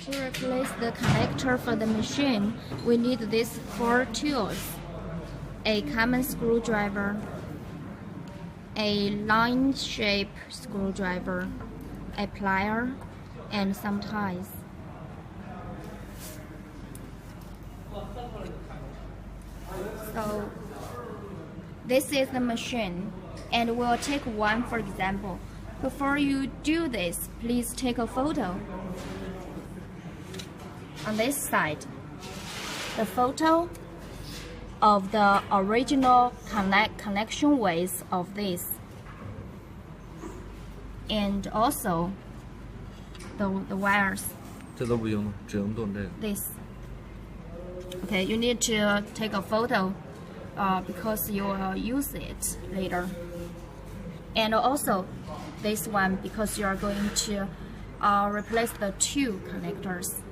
To replace the connector for the machine, we need these 4 tools: a common screwdriver, a line-shaped screwdriver, a plier, and some ties. So this is the machine, and we'll take one for example. Before you do this, please take a photo. On this side, the photo of the original connection ways of this, and also the wires. 这都不用，只用动这个。 This. Okay, you need to take a photo because you will use it later. And also this one because you are going to replace the 2 connectors.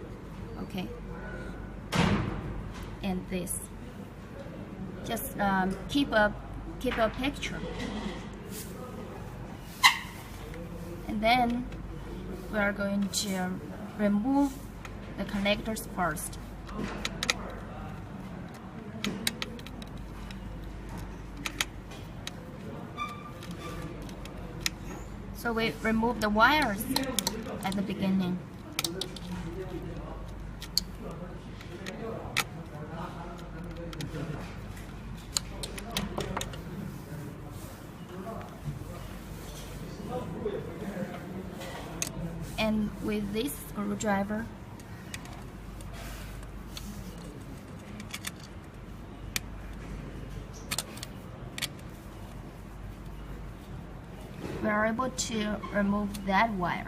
Okay. And this. Just keep a picture. And then we are going to remove the connectors first. So we remove the wires at the beginning. And with this screwdriver, we are able to remove that wire.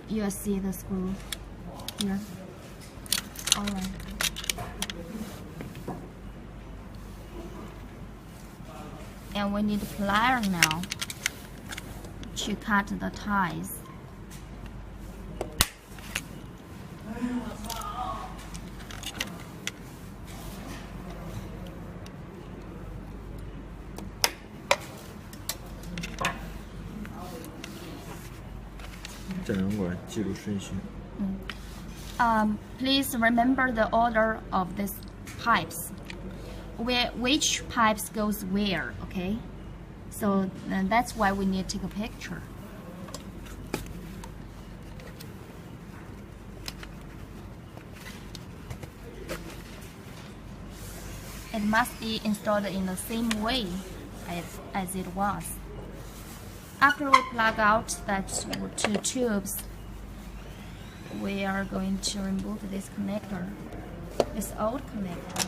You see the screw here. Alright. And we need a plier now to cut the ties. Please remember the order of these pipes. Which pipes goes where, okay? So that's why we need to take a picture. It must be installed in the same way as it was. After we plug out that 2 tubes, we are going to remove this connector, this old connector.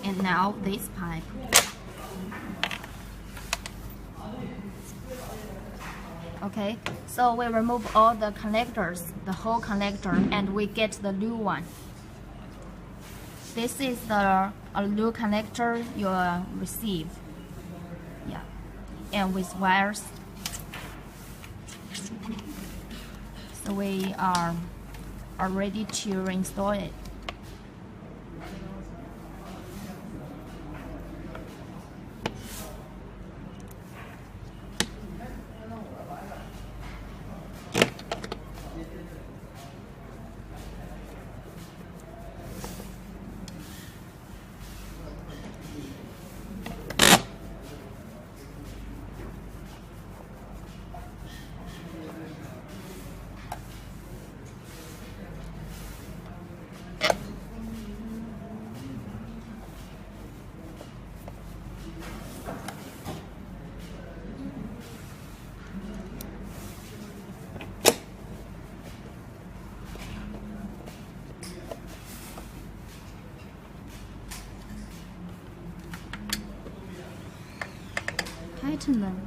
And now this pipe. Okay, so we remove all the connectors, the whole connector, and we get the new one. This is the new connector you receive. Yeah, and with wires. So we are ready to reinstall it. tighten them.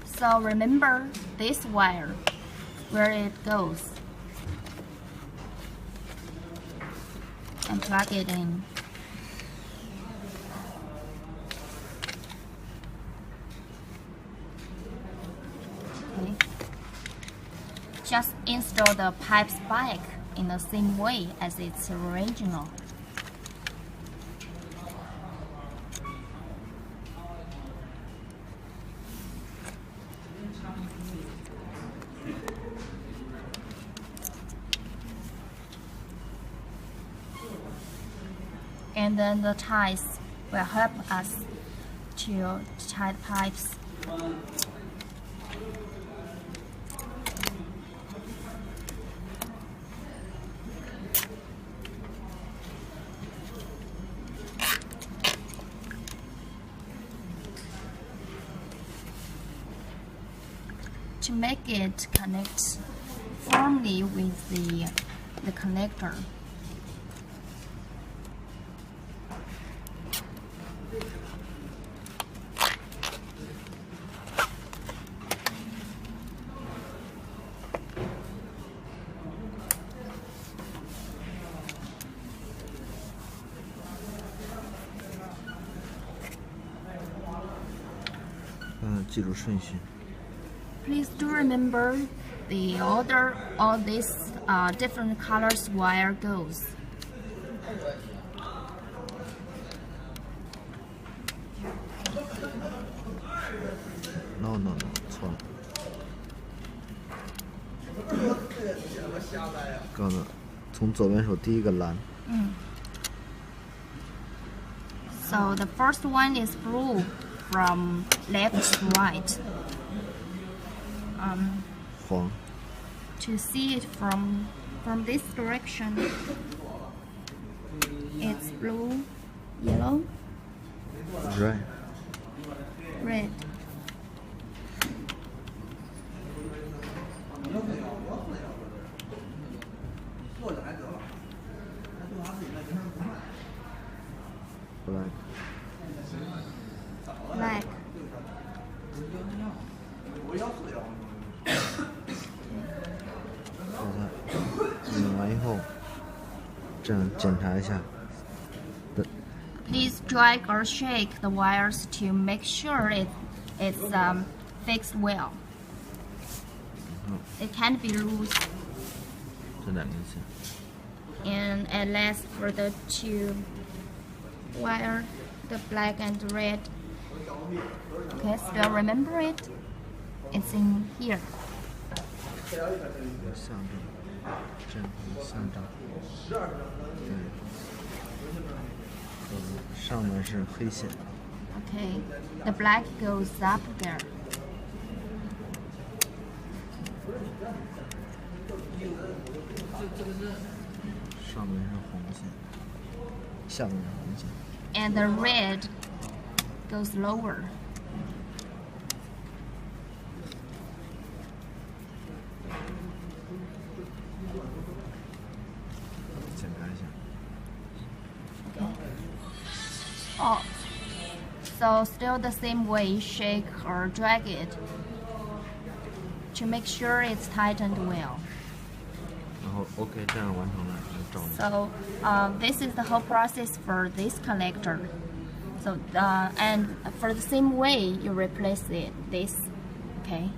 So remember this wire, where it goes, and plug it in. Okay. Just install the pipes back in the same way as its original. And then the ties will help us to tie the pipes. To make it connect firmly with the connector, please do remember the order all these different colors wire goes. No, 错了。刚才从左边手第一个蓝。So the first one is blue from left to right. 黄。 To see it from this direction, it's blue, yellow, Red. red. Black. Black. 拧完以后，这样检查一下。 Please drag or shake the wires to make sure it's fixed well. It can't be loose. 这两根线。 And at last for the two wire, the black and red. Okay, still remember it? It's in here. 向正，正向正。对。上面是黑线。 Okay, the black goes up there. 上面是红线，下面是红线。 And the red goes lower. 检查一下。 Oh, so still the same way, shake or drag it to make sure it's tightened well. 然后 OK， 这样完成了，找你。 So this is the whole process for this connector. So and for the same way, you replace this, okay?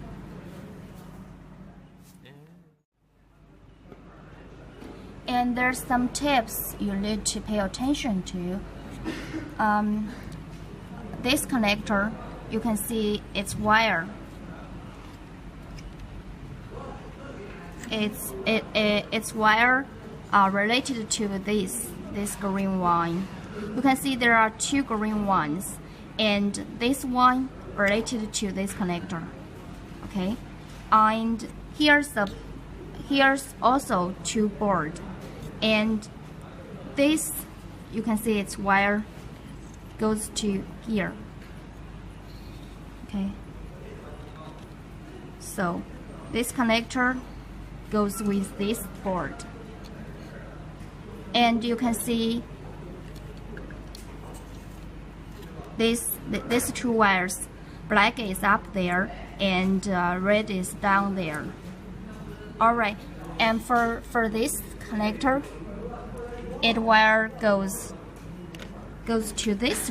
And there's some tips you need to pay attention to. This connector, you can see its wire. It's wire related to this green one. You can see there are two green ones, and this one related to this connector. Okay, and here's also two board, and this you can see its wire goes to here. Okay, so this connector goes with this board. and you can see these two wires. Black is up there and red is down there. Alright, and for this connector, it wire goes to this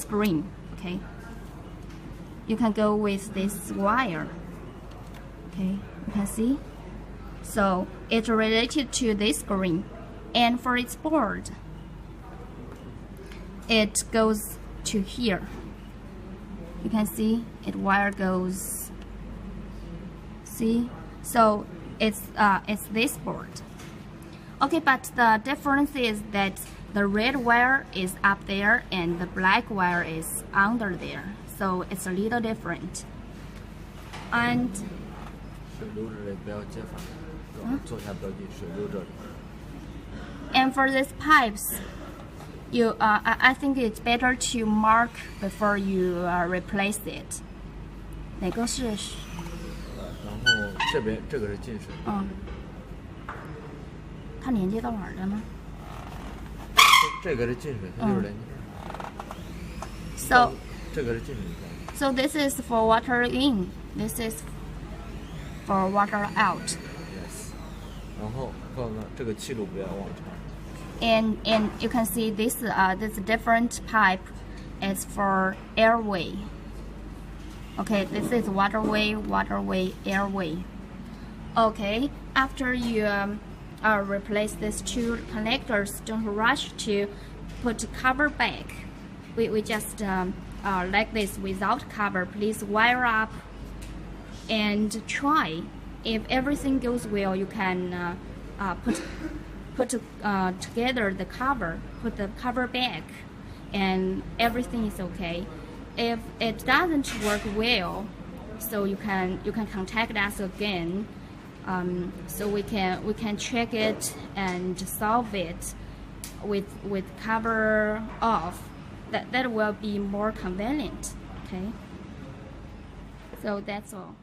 green. Okay, you can go with this wire. Okay, you can see. So it's related to this green, and for its board, it goes to here. You can see it wire goes. See, so it's this board. Okay, but the difference is that the red wire is up there and the black wire is under there. So it's a little different. And 水流这里不要接反，做下标记，水流这里。And for these pipes, I think it's better to mark before you replace it. 哪个是？然后这边这个是进水。它连接到哪儿了呢？这个是进水，它就是连接这儿。 So 这个是进水。So this is for water in. This is for water out. Yes. 然后告诉他这个气路不要往长。And you can see this different pipe is for airway. Okay, this is waterway, airway. Okay, after you replace these two connectors, don't rush to put cover back. We just like this without cover. Please wire up and try. If everything goes well, you can put together the cover, put the cover back, and everything is okay. If it doesn't work well, so you can contact us again, so we can check it and solve it with cover off. That will be more convenient. Okay. So that's all.